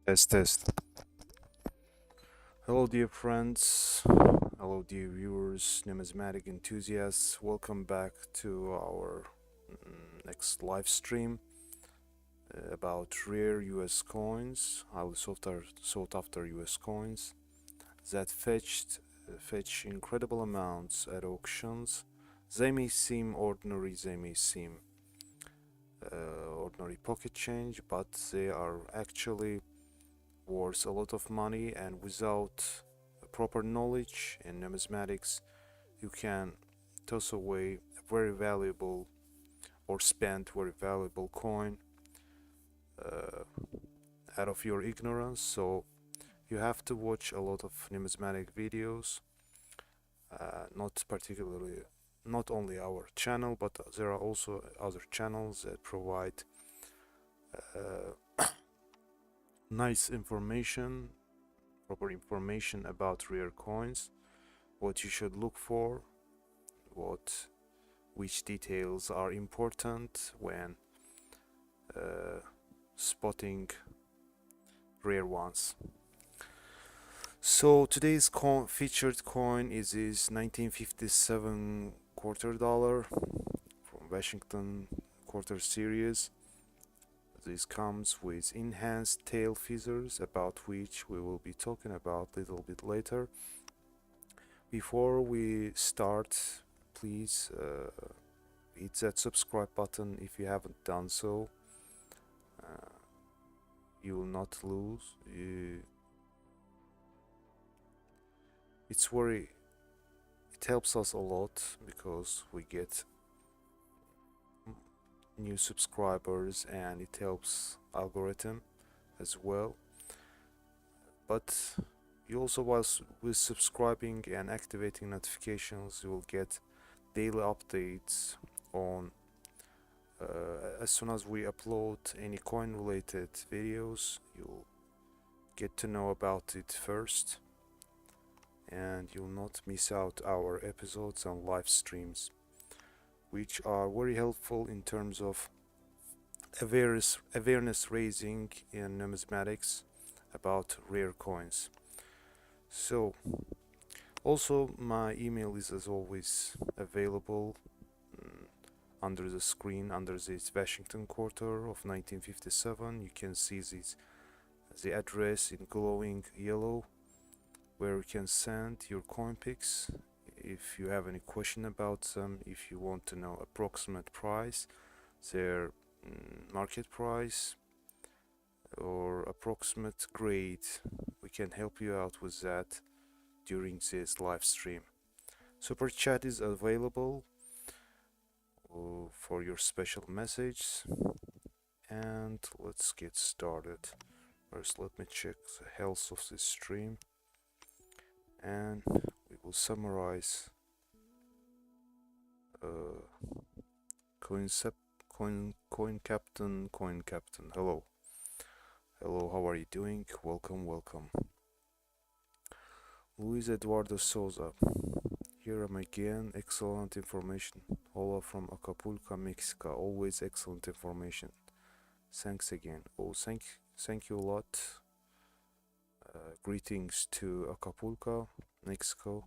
Test, test. Hello, dear friends. Hello, dear viewers, numismatic enthusiasts. Welcome back to our next live stream about rare US coins, highly sought after US coins that fetch incredible amounts at auctions. They may seem ordinary, they may seem ordinary pocket change, but they are actually worth a lot of money, and without proper knowledge in numismatics you can toss away a very valuable or spend very valuable coin uh, out of your ignorance. So you have to watch a lot of numismatic videos, not only our channel, but there are also other channels that provide nice information, proper information about rare coins, what you should look for, which details are important when uh, spotting rare ones. So today's featured coin is this 1957 quarter dollar from Washington quarter series. This comes with enhanced tail feathers, about which we will be talking about a little bit later. Before we start, please hit that subscribe button if you haven't done so. You will not lose. It helps us a lot because we get new subscribers, and it helps algorithm as well. But you also, with subscribing and activating notifications, you will get daily updates on as soon as we upload any coin related videos. You'll get to know about it first, and you'll not miss out our episodes and live streams, which are very helpful in terms of awareness raising in numismatics about rare coins. So also my email is as always available under the screen, under this Washington quarter of 1957. You can see the address in glowing yellow, where you can send your coin picks if you have any question about them, if you want to know approximate price, their market price, or approximate grade. We can help you out with that during this live stream. Super chat is available for your special message, and let's get started. First, let me check the health of this stream, and we will summarize coin captain. Hello, how are you doing? Welcome. Luis Eduardo Souza, here am again. Excellent information. Hola from Acapulco, Mexico. Always excellent information. Thanks again. Oh, thank you a lot. Greetings to Acapulco, Mexico.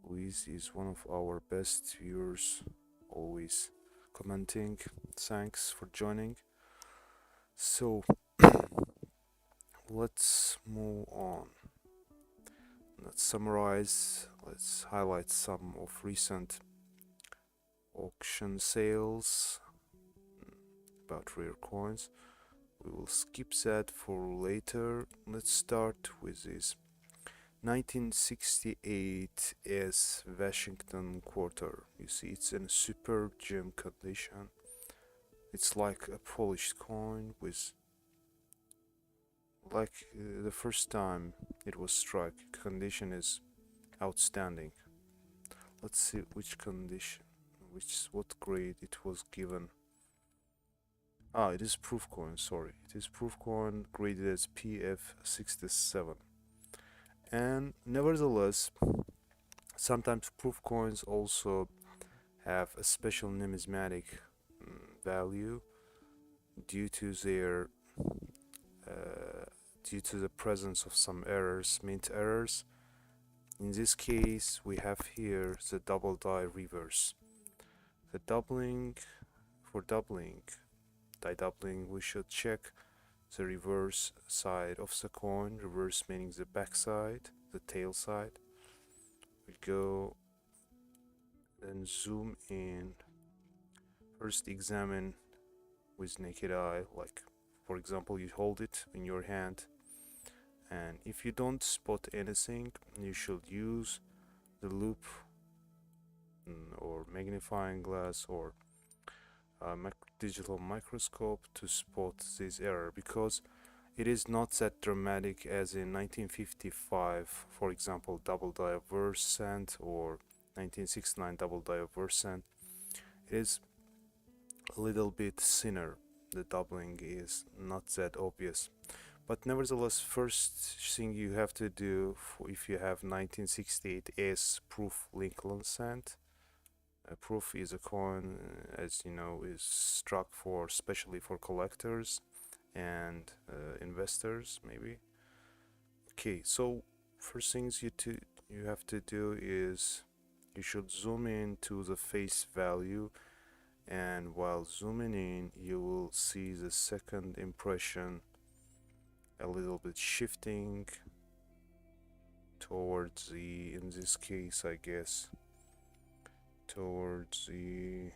Luis is one of our best viewers, always commenting. Thanks for joining. So let's move on. Let's summarize. Let's highlight some of recent auction sales about rare coins. We will skip that for later. Let's start with this 1968 S Washington quarter. You see, it's in superb gem condition. It's like a polished coin with the first time it was struck. Condition is outstanding. Let's see which condition, what grade it was given. It is proof coin, sorry. It is proof coin graded as PF67. And nevertheless, sometimes proof coins also have a special numismatic value due to their due to the presence of some errors, mint errors. In this case, we have here the double die reverse. The doubling, for doubling, die doubling, we should check the reverse side of the coin, reverse meaning the back side, the tail side. We go and zoom in. First examine with naked eye, like for example you hold it in your hand, and if you don't spot anything, you should use the loupe or magnifying glass or digital microscope to spot this error, because it is not that dramatic as in 1955, for example, double die cent, or 1969 double die cent. It is a little bit thinner. The doubling is not that obvious, but nevertheless, first thing you have to do if you have 1968 S proof Lincoln cent. Proof is a coin, as you know, is struck for especially for collectors and investors, maybe. Okay, so first things you have to do is you should zoom in to the face value, and while zooming in you will see the second impression a little bit shifting towards the, in this case I guess, towards the,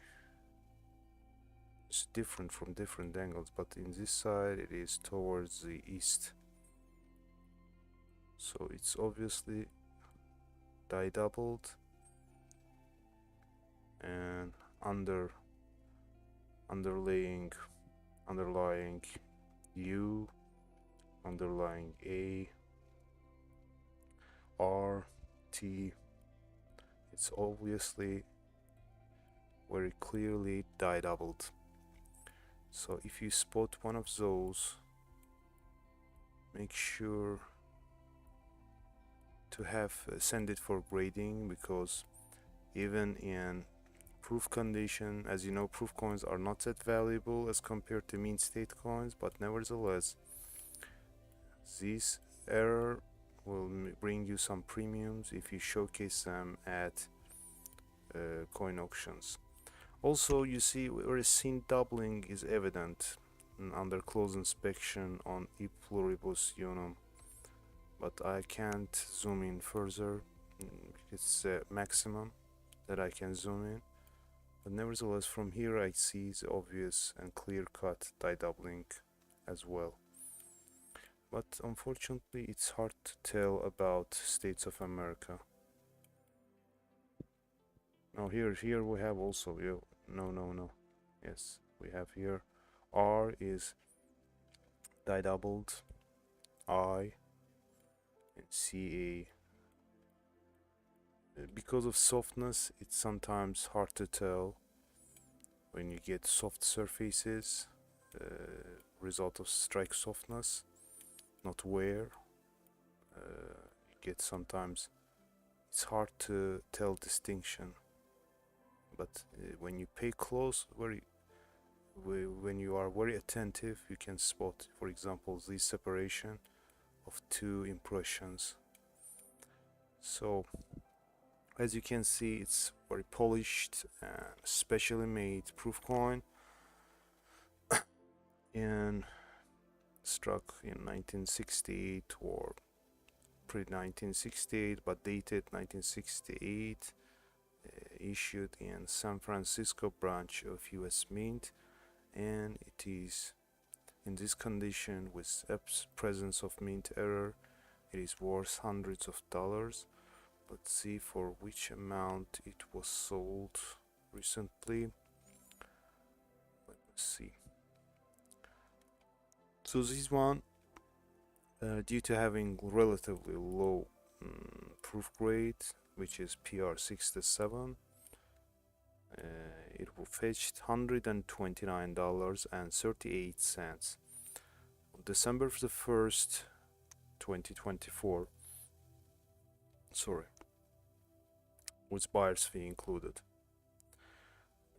it's different from different angles, but in this side it is towards the east, so it's obviously die doubled, and underlying U, underlying A, R, T, it's obviously very clearly die doubled. So if you spot one of those, make sure to have send it for grading, because even in proof condition, as you know, proof coins are not that valuable as compared to mint state coins, but nevertheless this error will bring you some premiums if you showcase them at coin auctions. Also, you see where a scene doubling is evident under close inspection on E pluribus unum, but I can't zoom in further. It's a maximum that I can zoom in, but nevertheless from here I see the obvious and clear-cut die doubling as well. But unfortunately it's hard to tell about States of America. Now here we have also, no, yes, we have here R is die doubled, I and CA. Because of softness, it's sometimes hard to tell when you get soft surfaces, result of strike softness, not wear. You get sometimes, it's hard to tell distinction, but when you pay close, when you are very attentive, you can spot, for example, the separation of two impressions. So as you can see, it's very polished and specially made proof coin, and struck in 1968 or pre-1968, but dated 1968, issued in San Francisco branch of US Mint, and it is in this condition with presence of mint error. It is worth hundreds of dollars. Let's see for which amount it was sold recently. Let's see. So this one, due to having relatively low proof grade, which is PR67, it will fetch $129.38 on December the 1st, 2024. Sorry, with buyer's fee included.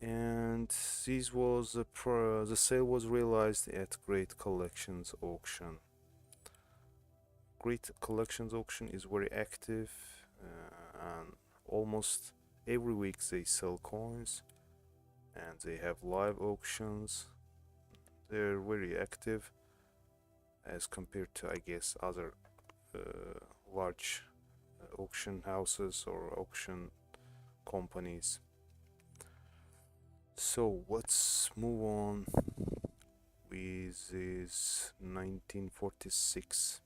And this was the sale was realized at Great Collections auction. Great Collections auction is very active, and almost every week they sell coins, and they have live auctions. They're very active as compared to, I guess, other large auction houses or auction companies. So let's move on with this 1946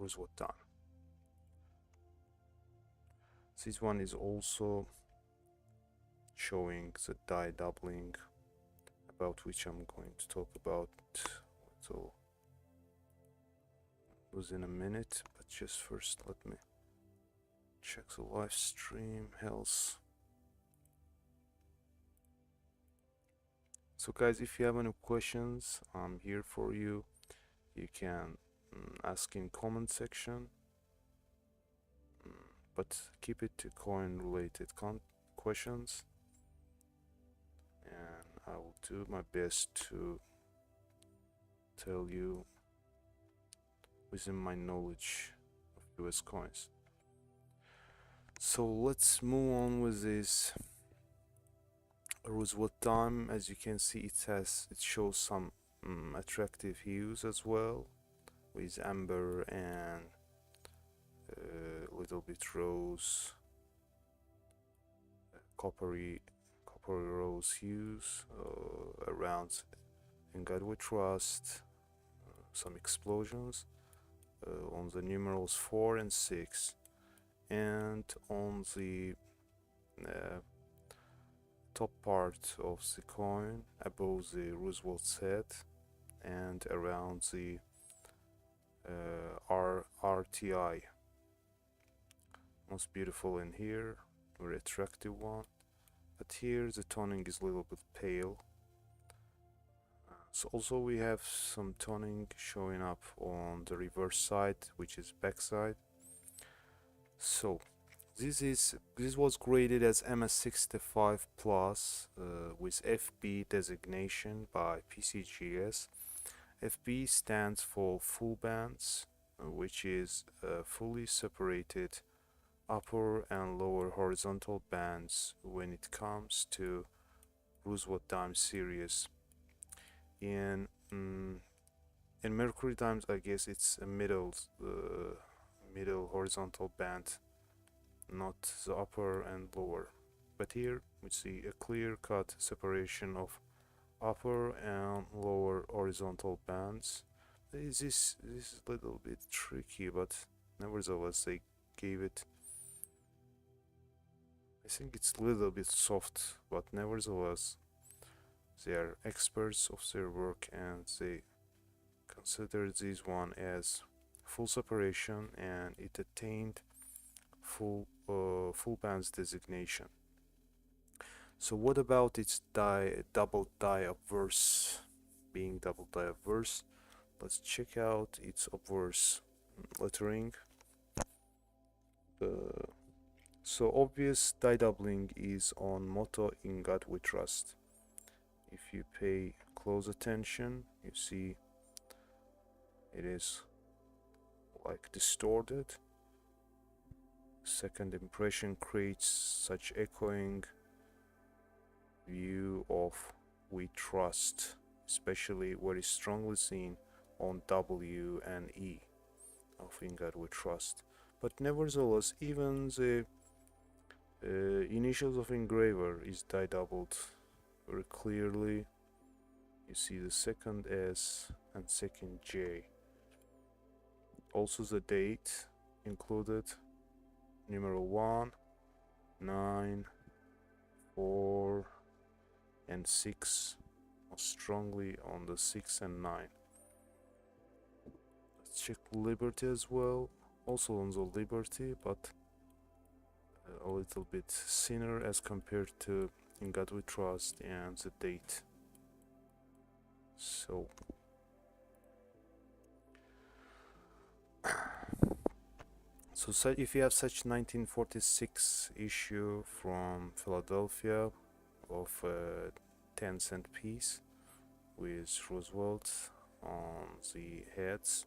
Roosevelt time. This one is also showing the die doubling, about which I'm going to talk about little within a minute, but just first let me check the live stream health. So guys, if you have any questions, I'm here for you. You can ask in comment section, but keep it to coin related questions, and I will do my best to tell you within my knowledge of US coins. So let's move on with this Roosevelt time. As you can see, it shows some attractive hues as well, with amber and a little bit rose, coppery rose hues around In God We Trust, some explosions on the numerals 4 and 6, and on the top part of the coin above the Roosevelt set and around the RTI. Most beautiful in here, very attractive one, but here the toning is a little bit pale. So also we have some toning showing up on the reverse side, which is back side. So this was graded as MS65 plus with FB designation by PCGS. FB stands for full bands, which is fully separated upper and lower horizontal bands when it comes to Roosevelt Time series. In Mercury Times, I guess it's a middle horizontal band, not the upper and lower. But here we see a clear-cut separation of upper and lower horizontal bands. This is a little bit tricky, but nevertheless they gave it. I think it's a little bit soft, but nevertheless they are experts of their work and they consider this one as full separation, and it attained full bands designation. So what about its double die obverse? Being double die obverse, let's check out its obverse lettering. So obvious die doubling is on motto "In God We Trust." If you pay close attention, you see it is like distorted. Second impression creates such echoing view of "We Trust," especially very strongly seen on W and E of "In God We Trust." But nevertheless, even the initials of engraver is die doubled very clearly. You see the second S and second J. Also the date included, numeral 1, 9, 4 and 6, most strongly on the 6 and 9. Let's check Liberty as well, also on the Liberty, but a little bit thinner as compared to In God We Trust and the date. So if you have such 1946 issue from Philadelphia of 10-cent piece with Roosevelt, on the heads.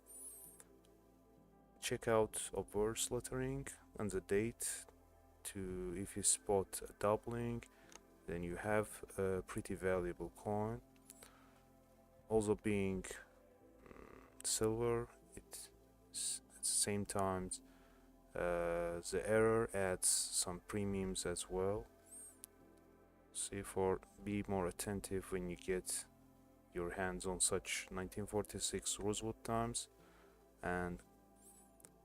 Check out obverse lettering and the date to, if you spot a doubling, then you have a pretty valuable coin. Also being silver, it's at the same time the error adds some premiums as well. So be more attentive when you get your hands on such 1946 Roosevelt times, and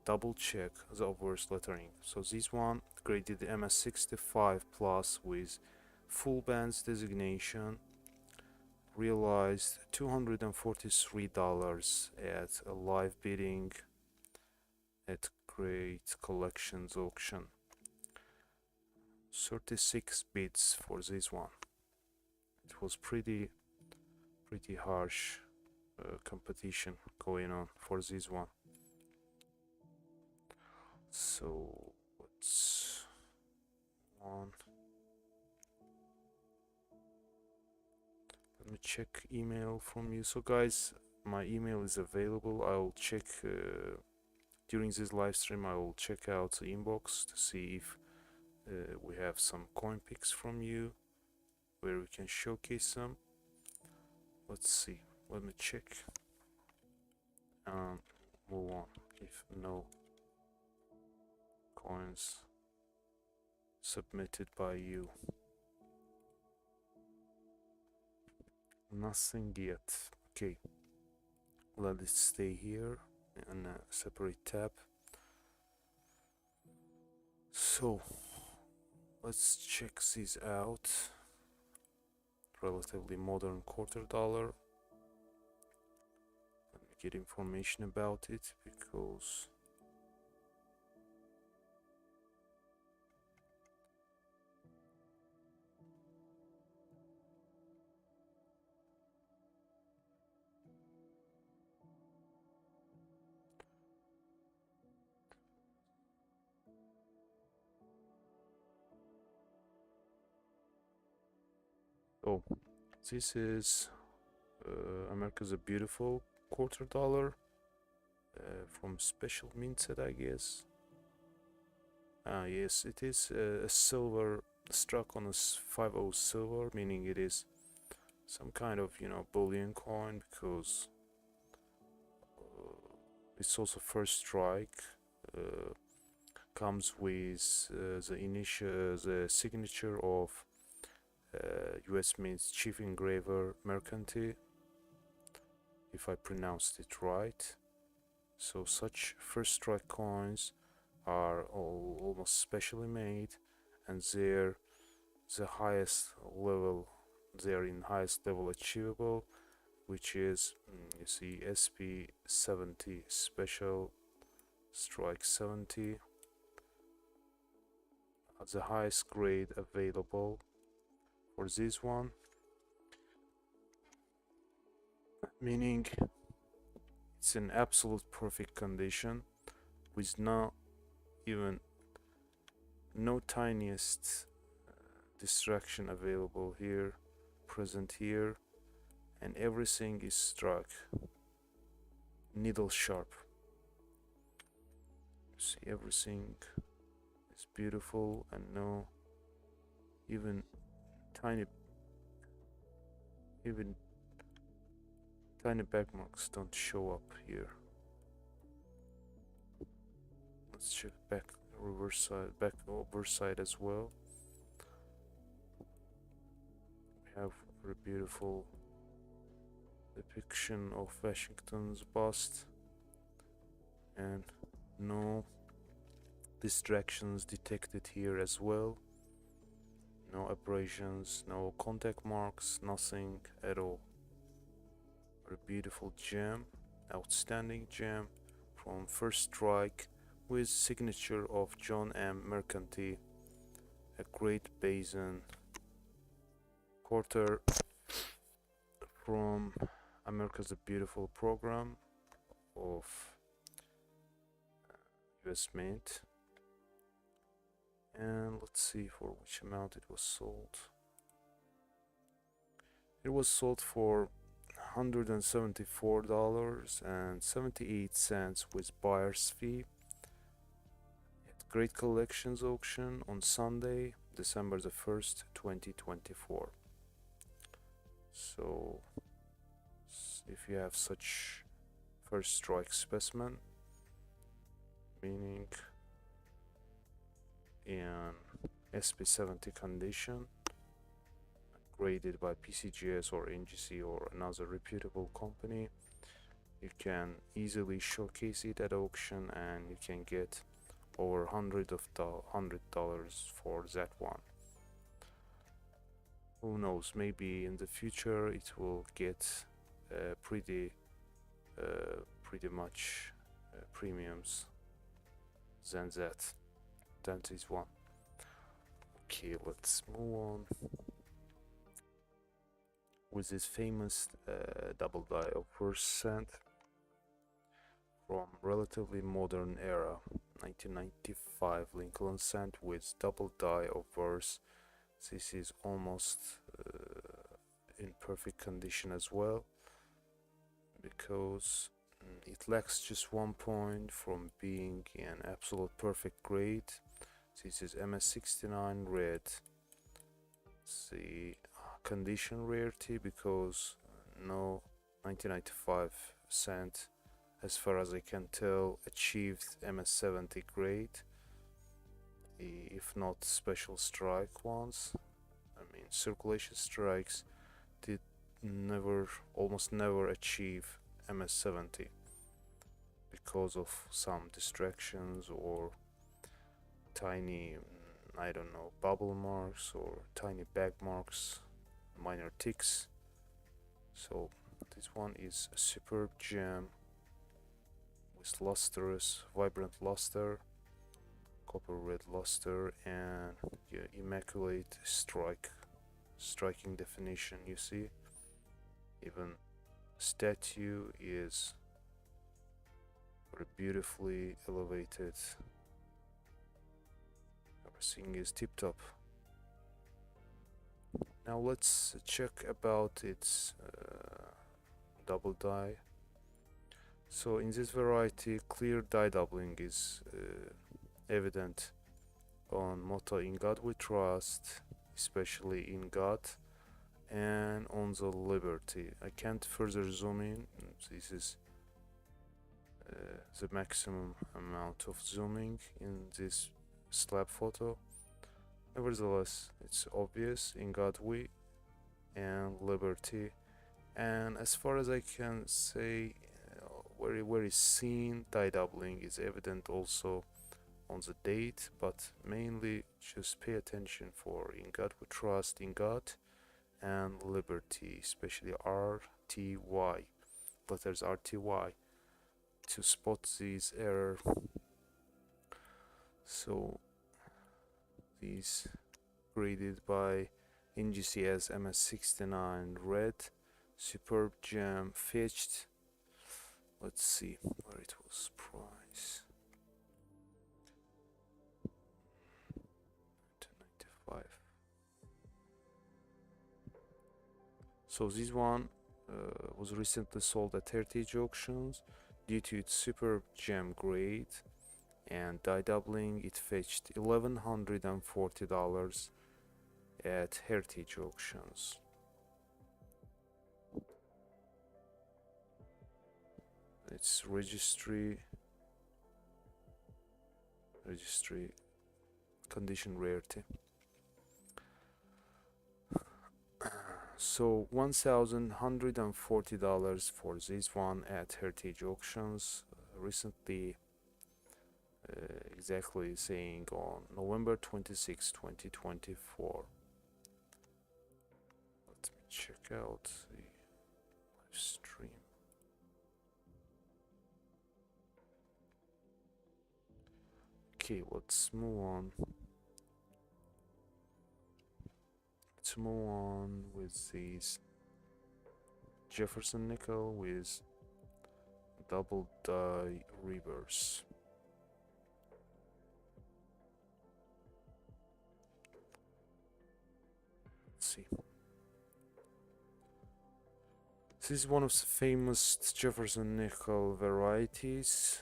double check the obverse lettering. So this one graded MS65 plus with full bands designation, realized $243 at a live bidding at Great Collections auction. 36 bids for this one. It was pretty harsh competition going on for this one. So let's on. Let me check email from you. So guys, my email is available. I will check during this live stream. I will check out the inbox to see if we have some coin picks from you where we can showcase them. Let's see. Let me check and move on. If no coins submitted by you, nothing yet. Okay, let it stay here in a separate tab. So let's check these out. Relatively modern quarter dollar. Let me get information about it because this is America's a Beautiful quarter dollar from Special Mint set, I guess. Yes, it is a silver struck on a 5/0 silver, meaning it is some kind of, bullion coin, because it's also first strike. Comes with the signature of US Mint's chief engraver Mercanti, if I pronounced it right. So such first strike coins are almost specially made, and they're in highest level achievable, which is you see SP70 special strike 70 at the highest grade available for this one, meaning it's in absolute perfect condition with no tiniest distraction available here, present here, and everything is struck needle sharp. See, everything is beautiful and no even tiny back marks don't show up here. Let's check back over side as well. We have a beautiful depiction of Washington's bust and no distractions detected here as well. No abrasions, no contact marks, nothing at all. A beautiful gem, outstanding gem from first strike with signature of John M. Mercanti, a Great Basin quarter from America's a Beautiful program of US Mint. And let's see for which amount it was sold. It was sold for $174.78 with buyer's fee at Great Collections auction on Sunday, December the 1st, 2024. So if you have such first strike specimen, meaning in SP70 condition, graded by PCGS or NGC or another reputable company, you can easily showcase it at auction and you can get over $100 for that one. Who knows, maybe in the future it will get pretty much premiums than that. That is one. Okay, let's move on with this famous double die of first cent from relatively modern era, 1995 Lincoln cent with double die of verse. This is almost in perfect condition as well, because it lacks just 1 point from being an absolute perfect grade. This is MS69 red. The condition rarity, because no 1995 cent, as far as I can tell, achieved MS70 grade, if not special strike ones. I mean, circulation strikes did almost never achieve MS70 because of some distractions or tiny, I don't know, bubble marks or tiny bag marks, minor ticks. So this one is a superb gem with lustrous, vibrant luster, copper red luster, and immaculate striking definition. You see, even statue is very beautifully elevated. Everything is tip-top. Now let's check about its double die. So in this variety, clear die doubling is evident on motto "In God We Trust," especially "In God," and on the Liberty. I can't further zoom in. This is the maximum amount of zooming in this slab photo. Nevertheless, it's obvious, "In God We" and "Liberty." And as far as I can say, very seen die doubling is evident also on the date, but mainly just pay attention for "In God We Trust," "In God," and "Liberty," especially RTY, letters RTY, to spot these error. So these graded by NGC as MS69 red, superb gem, fetched. Let's see where it was priced. 1995. So this one was recently sold at Heritage Auctions. Due to its superb gem grade and die doubling, it fetched $1,140 at Heritage Auctions. Its registry condition rarity. So $1,140 for this one at Heritage Auctions, recently, exactly saying on November 26, 2024. Let me check out the live stream. Okay, let's move on. Let's move on with these Jefferson nickel with double die reverse. Let's see. This is one of the famous Jefferson nickel varieties.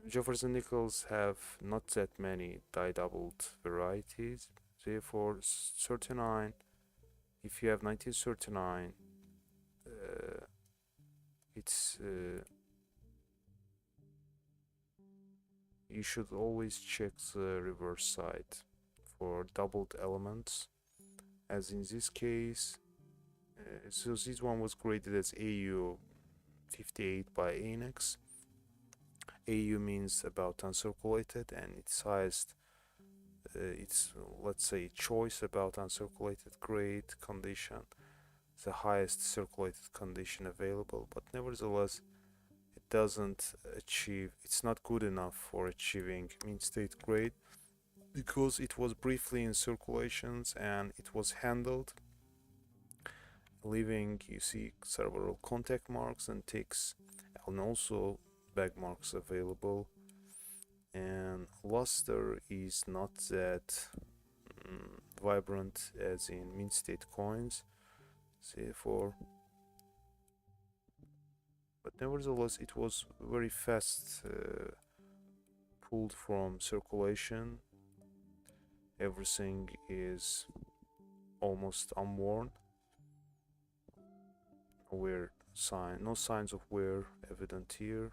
Jefferson nickels have not that many die-doubled varieties. Therefore, 39, if you have 1939, it's you should always check the reverse side for doubled elements, as in this case. So this one was graded as AU 58 by ANEX. AU means about uncirculated, and its highest, it's, let's say, choice about uncirculated grade condition, the highest circulated condition available, but nevertheless it doesn't achieve, it's not good enough for achieving mean state grade, because it was briefly in circulations and it was handled, leaving, you see, several contact marks and ticks, and also bag marks available, and luster is not that vibrant as in mint state coins. Therefore, but nevertheless it was very fast pulled from circulation. Everything is almost unworn, no signs of wear evident here,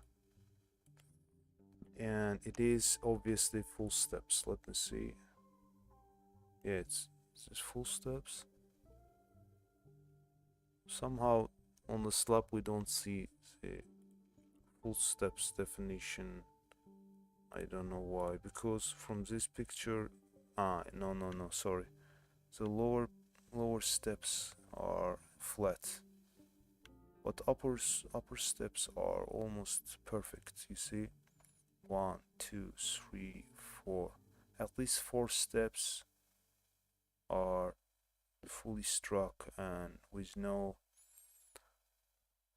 and it is obviously full steps. Let me see. Yeah, it's full steps. Somehow on the slab we don't see the full steps definition. I don't know why, because from this picture, no, sorry, the lower steps are flat, but upper steps are almost perfect. You see, 1, 2, 3, 4, at least 4 steps are fully struck and with no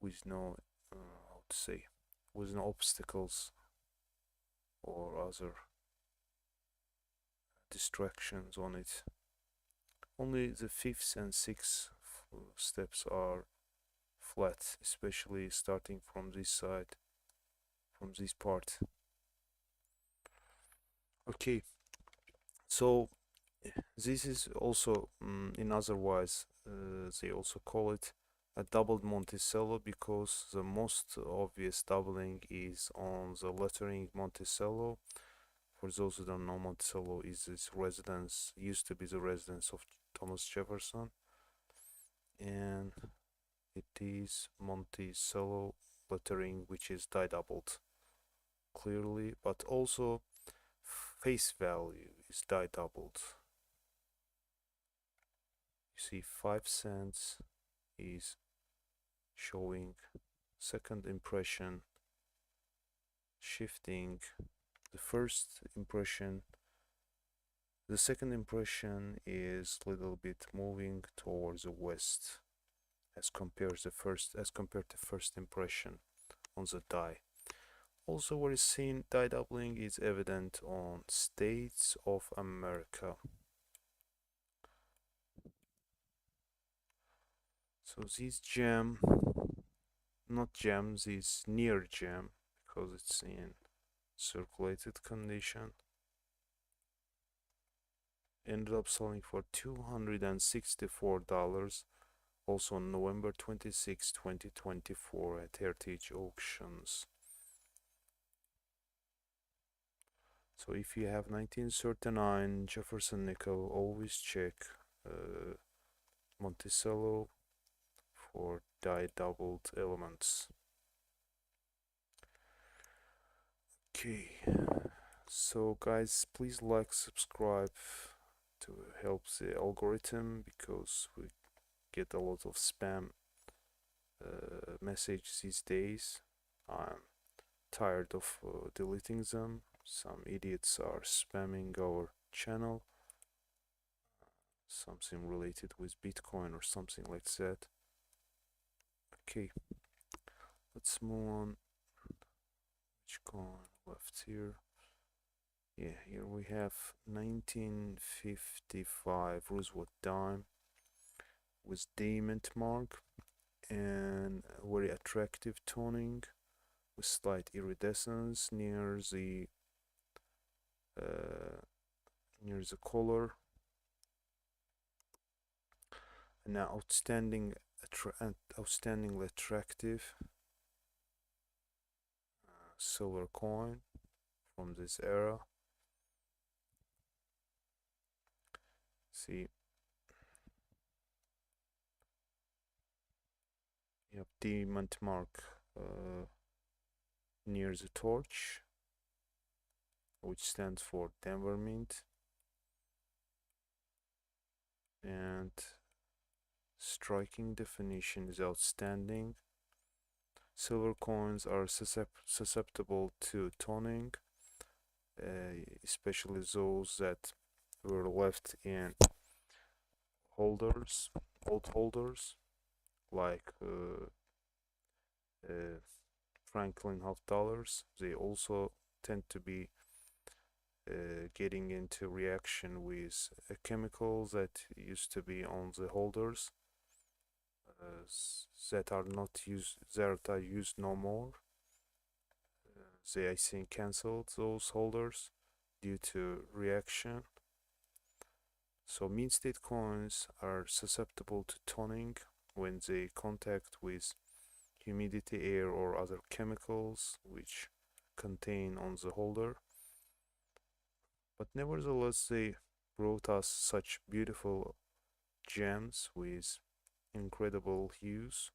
how to say, with no obstacles or other distractions on it. Only the 5th and 6th steps are flat, especially starting from this side, from this part. Okay, so this is also in otherwise they also call it a doubled Monticello, because the most obvious doubling is on the lettering Monticello. For those who don't know, Monticello is this residence, used to be the residence of Thomas Jefferson, and it is Monticello lettering which is die doubled clearly, but also face value is die doubled. You see 5 cents is showing second impression shifting the first impression. The second impression is a little bit moving towards the west as compared to first impression on the die. Also, what is seen die doubling is evident on States of America. So this gem, not gem, this near gem, because it's in circulated condition, ended up selling for $264, also on November 26, 2024 at Heritage Auctions. So if you have 1939 Jefferson nickel, always check Monticello for die doubled elements. Okay, so guys, please like, subscribe to help the algorithm, because we get a lot of spam messages these days. I'm tired of deleting them. Some idiots are spamming our channel, something related with Bitcoin or something like that. Okay, let's move on. Which coin left here? Yeah, here we have 1955 Roosevelt dime with diamond mark and very attractive toning with slight iridescence uh, near the color, and outstandingly attractive silver coin from this era. See, you have diamond mark near the torch, which stands for Denver Mint, and striking definition is outstanding. Silver coins are susceptible to toning, especially those that were left in holders, old holders, like uh, Franklin half dollars. They also tend to be getting into reaction with chemicals that used to be on the holders that are used no more. They, I think, canceled those holders due to reaction. So mean state coins are susceptible to toning when they contact with humidity, air, or other chemicals which contain on the holder. But nevertheless, they brought us such beautiful gems with incredible hues,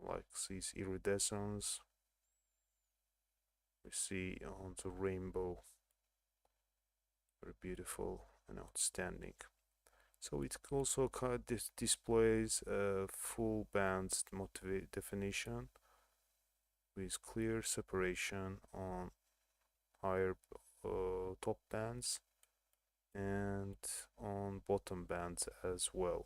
like these iridescence we see on the rainbow. Very beautiful and outstanding. So it also displays a full band definition with clear separation on higher top bands and on bottom bands as well.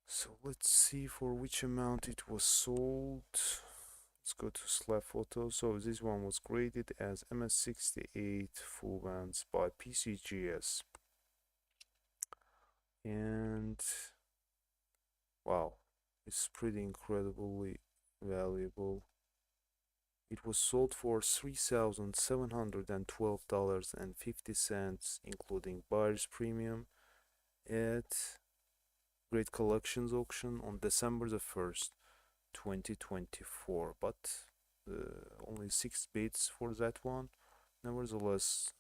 So let's see for which amount it was sold. Let's go to slab photo. So this one was graded as MS68 full bands by PCGS. And wow, it's pretty incredibly valuable. It was sold for $3,712.50, including buyer's premium, at Great Collections auction on December the 1st, 2024. But only 6 bids for that one. Nevertheless,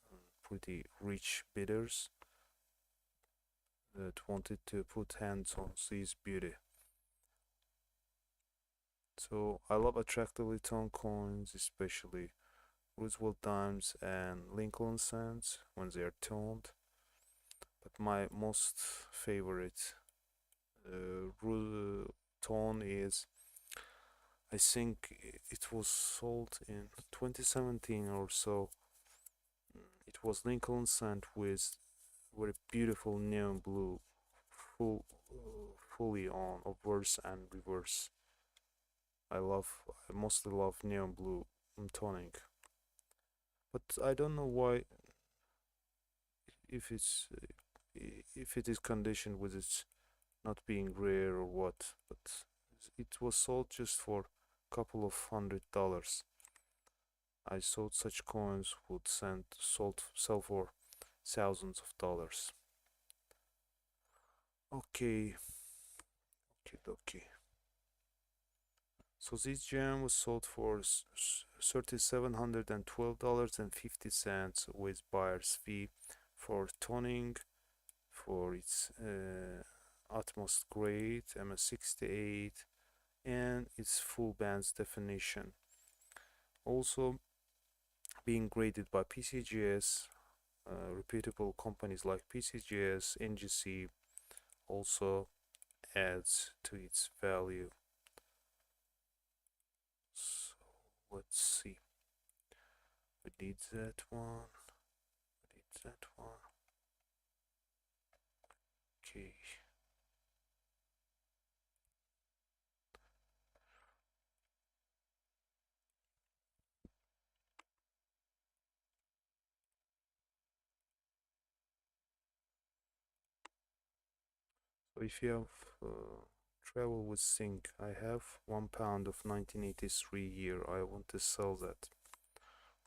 pretty rich bidders that wanted to put hands on this beauty. So I love attractively toned coins, especially Roosevelt dimes and Lincoln cents when they are toned. But my most favorite tone is, I think it was sold in 2017 or so. It was Lincoln cent with very beautiful neon blue, fully on obverse and reverse. I mostly love neon blue toning, but I don't know why, if it's if it is conditioned with its not being rare or what, but it was sold just for a couple of $100s. I thought such coins would sell for thousands of dollars. Okay, okay. So this gem was sold for $3,712.50 with buyer's fee for toning for its utmost grade MS68 and its full band's definition. Also being graded by PCGS, reputable companies like PCGS, NGC also adds to its value. So let's see. We did that one. Okay. So if you have travel with zinc, I have £1 of 1983 year. I want to sell that.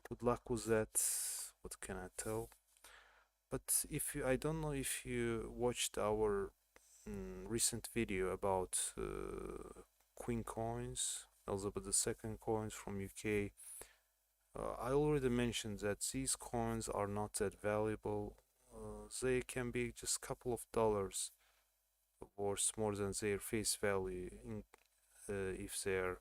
Good luck with that. What can I tell? But if you, I don't know if you watched our recent video about Queen coins, Elizabeth II coins from UK. I already mentioned that these coins are not that valuable. They can be just a couple of dollars worth more than their face value if they're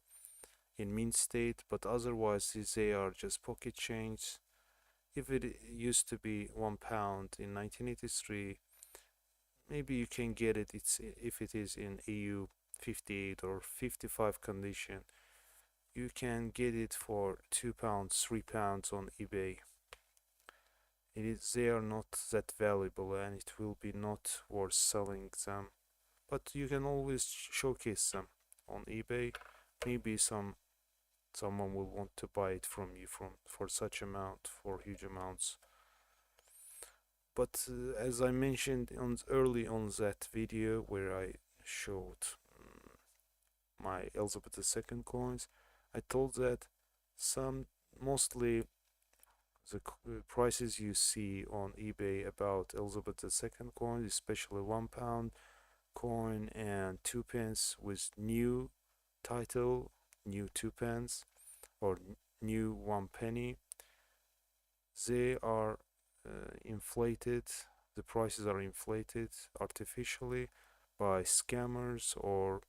in mint state, but otherwise they are just pocket change. If it used to be £1 in 1983, maybe you can get it. It's if it is in EU 58 or 55 condition, you can get it for £2, £3 on eBay. They are not that valuable and it will be not worth selling them. But you can always showcase them on eBay. Maybe someone will want to buy it from you for such amount, for huge amounts. But as I mentioned early on that video where I showed my Elizabeth II coins, I told that mostly the prices you see on eBay about Elizabeth II coins, especially £1 coin and 2p with new title, new 2p or new 1 penny, they are inflated. The prices are inflated artificially by scammers or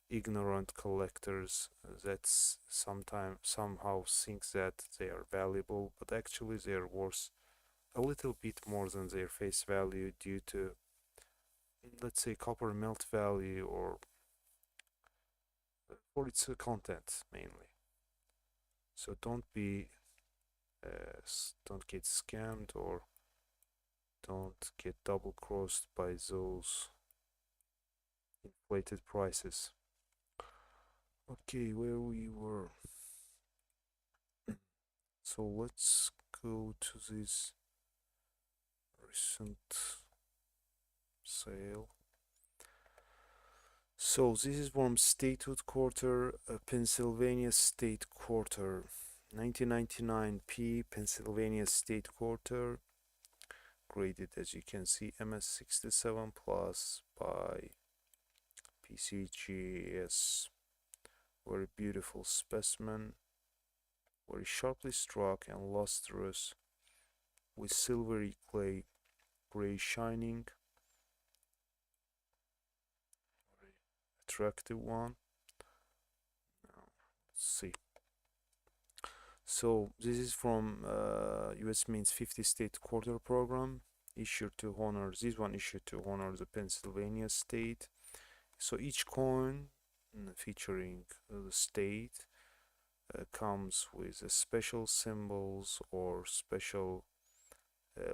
ignorant collectors that somehow think that they are valuable, but actually they are worth a little bit more than their face value due to, let's say, copper melt value or for its content mainly. So don't get scammed or don't get double crossed by those inflated prices. Okay, where we were. So let's go to this recent sale. So this is from Statehood Quarter, Pennsylvania State Quarter, 1999p Pennsylvania State Quarter, graded as you can see MS67 plus by PCGS. Very beautiful specimen, very sharply struck and lustrous with silvery gray shining. Very attractive one. Now, let's see. So this is from US Mint's 50 state quarter program, issued to honor the Pennsylvania state. So each coin featuring the state comes with special symbols or special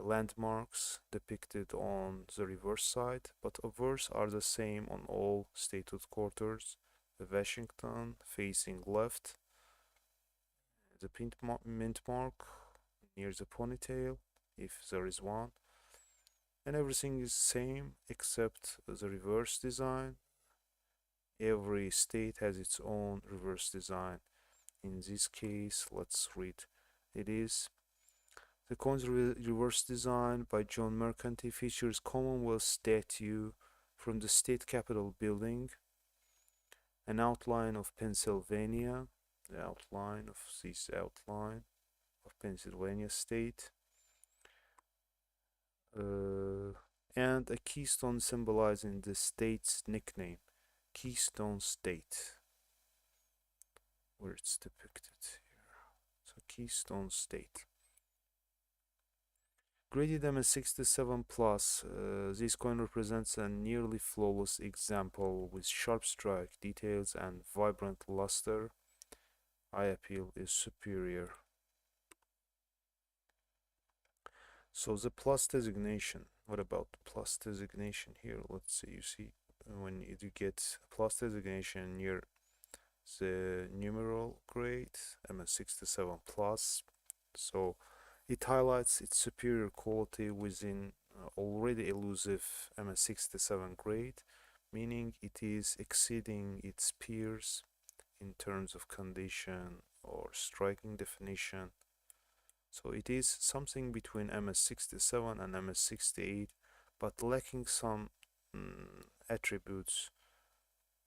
landmarks depicted on the reverse side, but obverse are the same on all statehood quarters. The Washington facing left, the mint mark near the ponytail, if there is one, and everything is same except the reverse design. Every state has its own reverse design. In this case, let's read. It is the coin's reverse design by John Mercanti features Commonwealth statue from the state capitol building, an outline of Pennsylvania, the outline of Pennsylvania state, and a keystone symbolizing the state's nickname, Keystone State, where it's depicted here. So Keystone State. Graded MS67 plus, this coin represents a nearly flawless example with sharp strike details and vibrant luster. Eye appeal is superior. So the plus designation. What about the plus designation here? Let's see. You see, when you get plus designation near the numeral grade MS67 plus, so it highlights its superior quality within already elusive MS67 grade, meaning it is exceeding its peers in terms of condition or striking definition. So it is something between MS67 and MS68, but lacking some attributes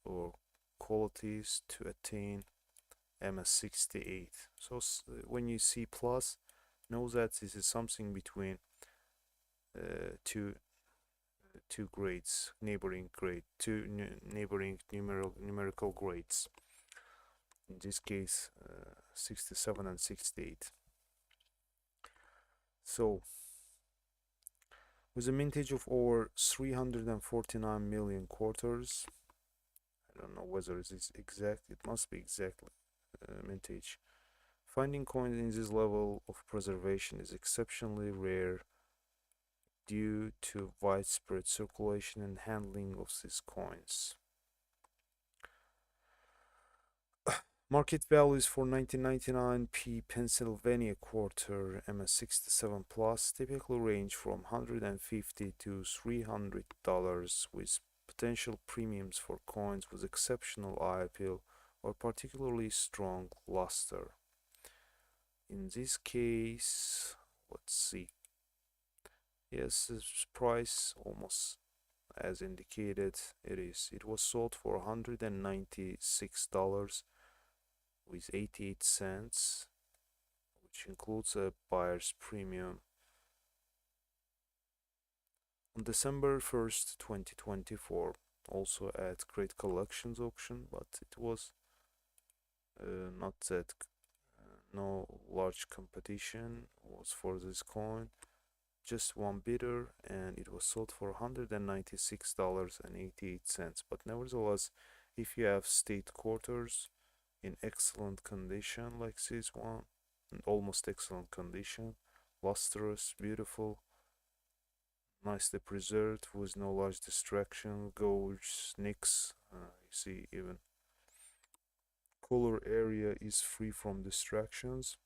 or qualities to attain MS68. So when you see plus, know that this is something between two grades, neighboring grade, two neighboring numerical grades. In this case, 67 and 68. So, with a mintage of over 349 million quarters, I don't know whether it is exact, it must be exactly mintage. Finding coins in this level of preservation is exceptionally rare due to widespread circulation and handling of these coins. Market values for 1999p Pennsylvania quarter MS67 Plus typically range from $150 to $300, with potential premiums for coins with exceptional eye appeal or particularly strong luster. In this case, let's see. Yes, this price almost as indicated it was sold for $196 with 88 cents, which includes a buyer's premium. On December 1st, 2024, also at Great Collections auction, but it was not that no large competition was for this coin, just one bidder, and it was sold for $196.88. But nevertheless, if you have state quarters in excellent condition like this one, in almost excellent condition, lustrous, beautiful, nicely preserved with no large distraction, gouge, nicks, you see even color area is free from distractions,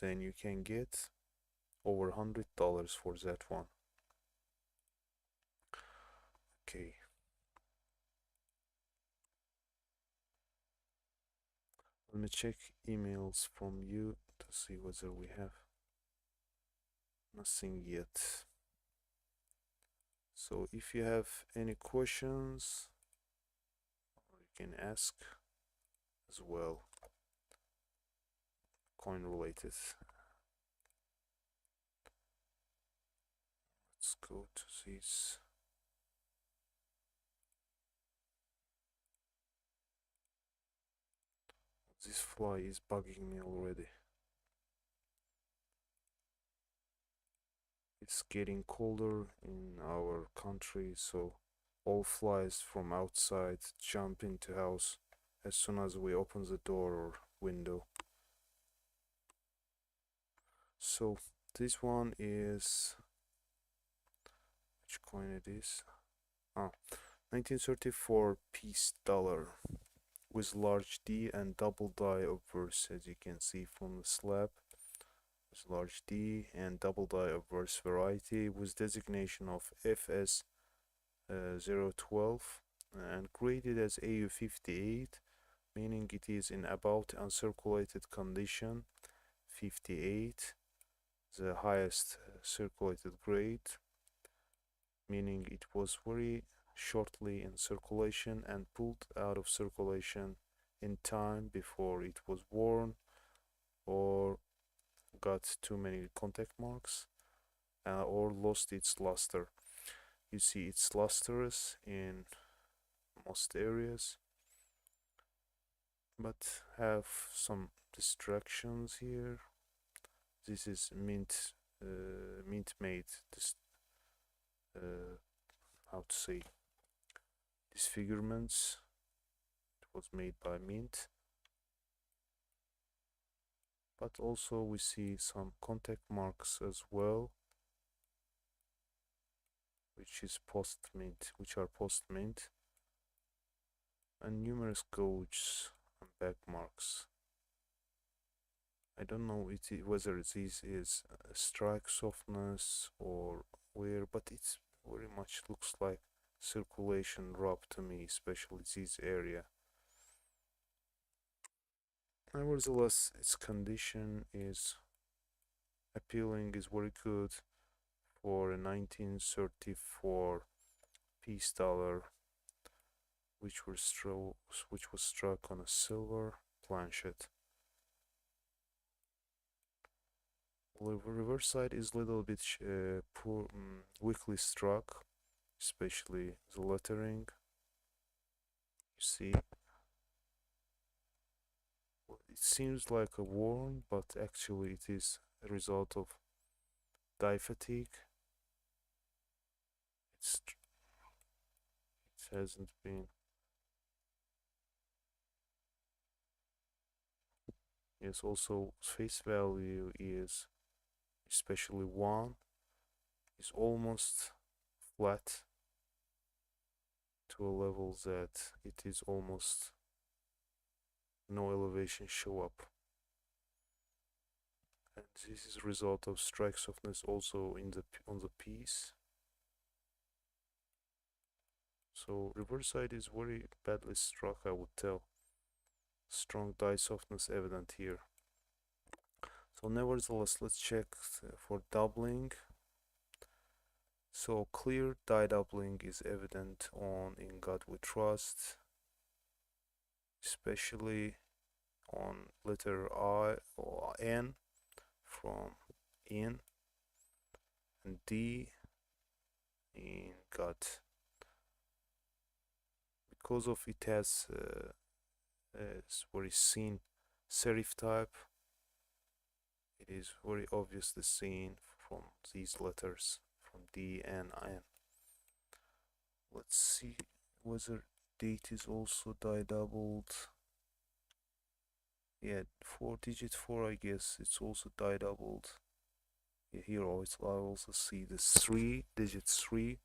then you can get over $100 for that one. Okay. Let me check emails from you to see whether we have nothing yet. So if you have any questions, you can ask as well, coin related. Let's go to this. This fly is bugging me already. It's getting colder in our country, so all flies from outside jump into house as soon as we open the door or window. So this one is, which coin it is? 1934 piece dollar with large D and double die obverse, as you can see from the slab. With large D and double die obverse variety with designation of FS 012 and graded as AU58, meaning it is in about uncirculated condition. 58, the highest circulated grade, meaning it was very shortly in circulation and pulled out of circulation in time before it was worn or got too many contact marks or lost its luster. You see it's lustrous in most areas, but have some distractions here. This is mint made, this how to say, disfigurements. It was made by mint, but also we see some contact marks as well, which are post mint, and numerous gouges and back marks, I don't know whether this is strike softness or where, but it's very much looks like circulation drop to me, especially this area. Nevertheless, its condition is appealing, is very good for a 1934 peace dollar, which was struck on a silver planchet. The reverse side is a little bit poor, weakly struck, especially the lettering. You see, it seems like a worn, but actually it is a result of dye fatigue. It hasn't been. Yes, also face value is, especially one, is almost flat to a level that it is almost no elevation show up. And this is a result of strike softness also on the piece. So reverse side is very badly struck, I would tell. Strong die softness evident here. So nevertheless, let's check for doubling. So clear die doubling is evident on In God We Trust, especially on letter I or N from In, and D in God. Because of it has very seen serif type, it is very obviously seen from these letters, from D and N. Let's see whether date is also die doubled. Yeah, 4 digit 4, I guess it's also die doubled. Yeah, here I also see the 3 digit 3,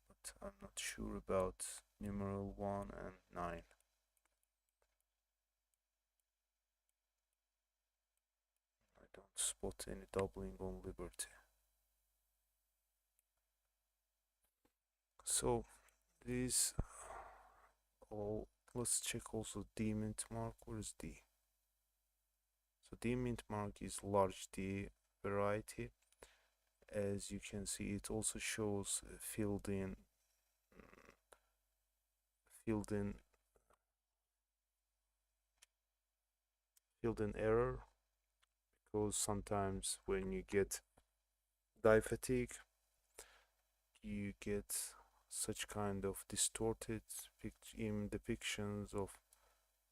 but I'm not sure about numeral 1 and 9. I don't spot any doubling on Liberty. So these all, let's check also D mint mark. Where is D? So D mint mark is large D variety. As you can see, it also shows filled in error, because sometimes when you get die fatigue, you get such kind of distorted depictions of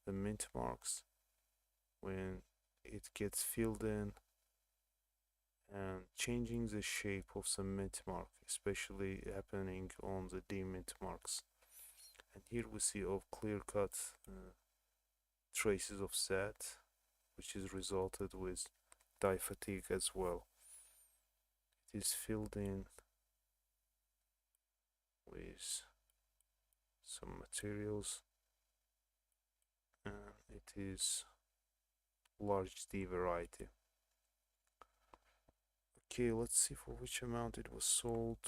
the mint marks when it gets filled in and changing the shape of some mint mark, especially happening on the D mint marks. And here we see of clear-cut traces of that, which is resulted with die fatigue as well. It is filled in with some materials, and it is large D variety. Okay, let's see for which amount it was sold.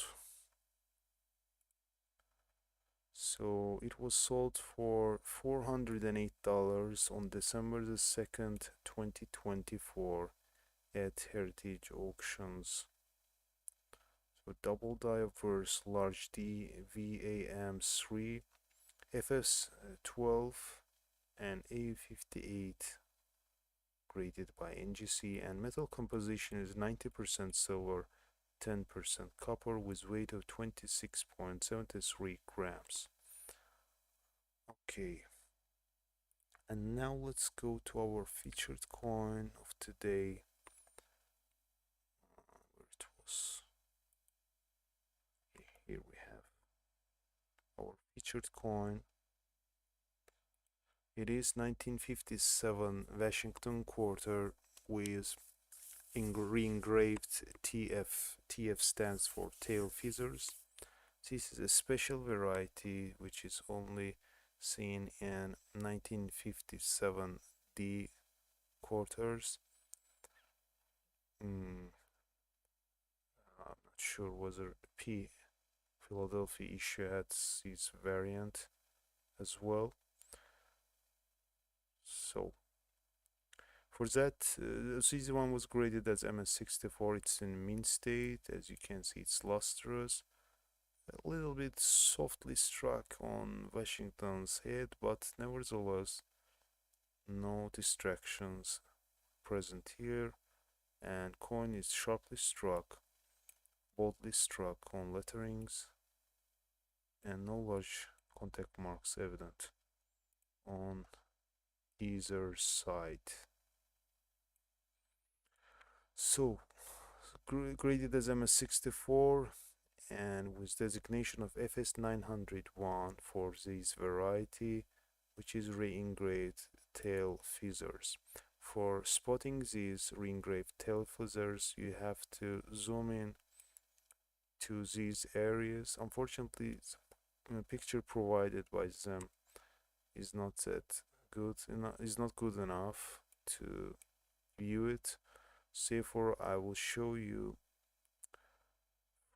So it was sold for $408 on December the 2nd, 2024 at Heritage Auctions. So double diverse large D VAM3 FS12 and A58 graded by NGC, and metal composition is 90% silver, 10% copper with weight of 26.73 grams. Okay, and now let's go to our featured coin of today. Where it was. Here we have our featured coin. It is 1957 Washington quarter with re-engraved TF. TF stands for tail feathers. This is a special variety which is only seen in 1957 D quarters. I'm not sure whether P Philadelphia issue had its variant as well. So for that, this one was graded as MS64. It's in mint state. As you can see, it's lustrous. A little bit softly struck on Washington's head, but nevertheless, no distractions present here. And coin is sharply struck, boldly struck on letterings, and no large contact marks evident on either side. So, graded as MS64 and with designation of FS901 for this variety, which is re-engraved tail feathers. For spotting these re-engraved tail feathers, you have to zoom in to these areas. Unfortunately, the picture provided by them is not that good, is not good enough to view it. Therefore, I will show you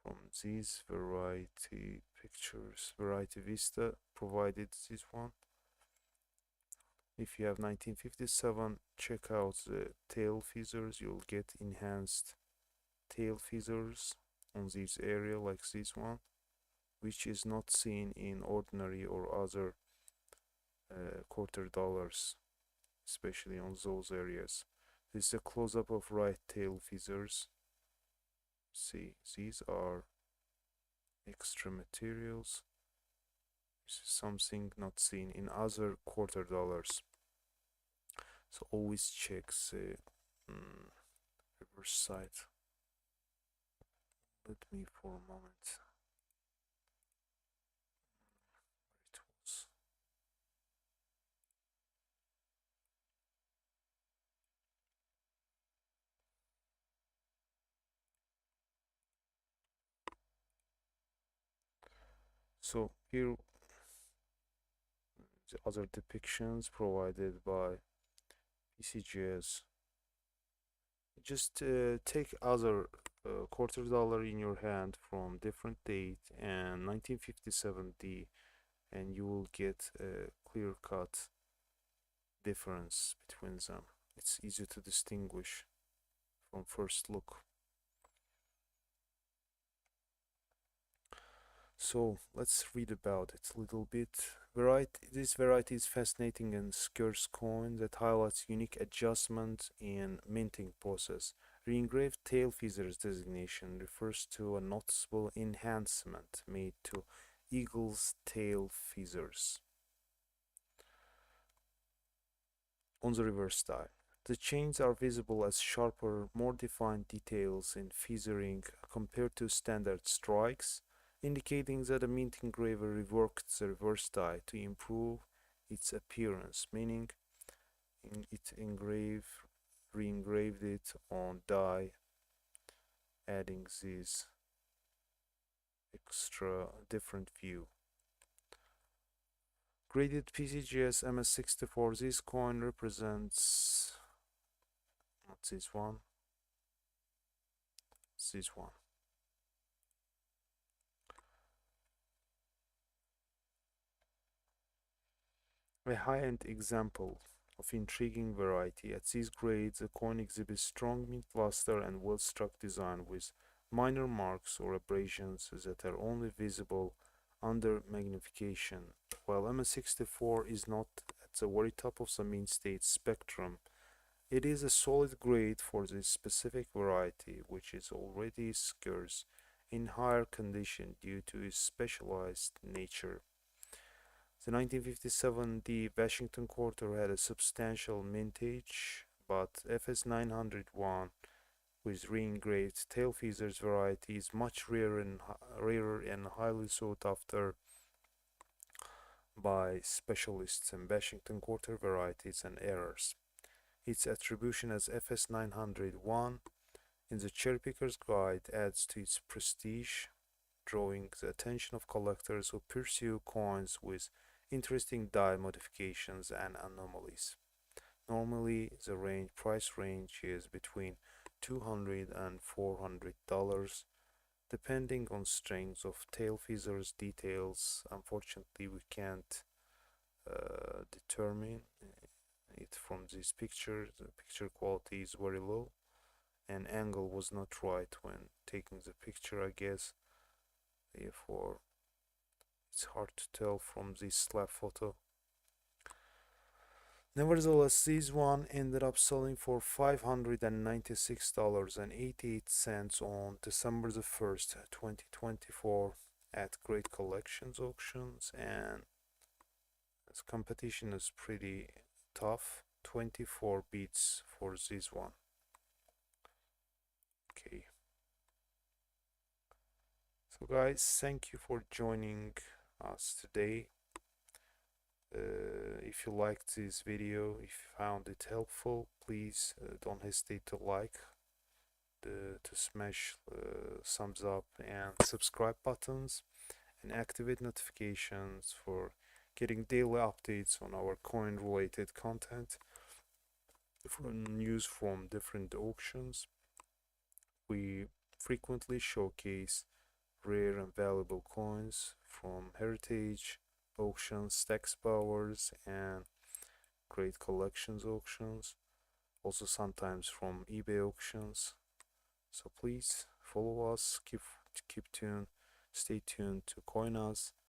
from these variety pictures, variety vista provided this one. If you have 1957, check out the tail feathers. You'll get enhanced tail feathers on this area like this one, which is not seen in ordinary or other quarter dollars, especially on those areas. This is a close-up of right tail feathers. See, these are extra materials. This is something not seen in other quarter dollars. So always check the reverse side. Let me for a moment. Where it was. So here the other depictions provided by PCGS. Just take other quarter dollar in your hand from different date and 1957D, and you will get a clear-cut difference between them. It's easy to distinguish from first look. So let's read about it a little bit. This variety is fascinating and scarce coin that highlights unique adjustment in minting process. Re-engraved tail feathers designation refers to a noticeable enhancement made to eagle's tail feathers on the reverse die. The chains are visible as sharper, more defined details in feathering compared to standard strikes, indicating that a mint engraver reworked the reverse die to improve its appearance, meaning it re-engraved it on die, adding this extra different view. Graded PCGS MS64, this coin represents not this one, this one. A high-end example of intriguing variety. At these grades, the coin exhibits strong mint luster and well-struck design with minor marks or abrasions that are only visible under magnification. While MS64 is not at the very top of the mint state spectrum, it is a solid grade for this specific variety, which is already scarce in higher condition due to its specialized nature. The 1957D Washington quarter had a substantial mintage, but FS901 with re-engraved tail feathers variety is much rarer and highly sought after by specialists in Washington quarter varieties and errors. Its attribution as FS901 in the Cherry Picker's Guide adds to its prestige, drawing the attention of collectors who pursue coins with interesting die modifications and anomalies. Normally the price range is between $200 and $400 depending on strength of tail feathers details. Unfortunately, we can't determine it from this picture. The picture quality is very low and angle was not right when taking the picture, I guess. Therefore, it's hard to tell from this slab photo. Nevertheless, this one ended up selling for $596.88 on December the 1st, 2024 at Great Collections Auctions, and this competition is pretty tough. 24 bids for this one. Okay. So guys, thank you for joining us today. If you liked this video, if you found it helpful, please don't hesitate to like, to smash thumbs up and subscribe buttons, and activate notifications for getting daily updates on our coin related content, for news from different auctions. We frequently showcase rare and valuable coins from heritage auctions, tax powers, and great collections auctions. Also sometimes from eBay auctions. So please follow us, keep tuned, stay tuned to COİN us.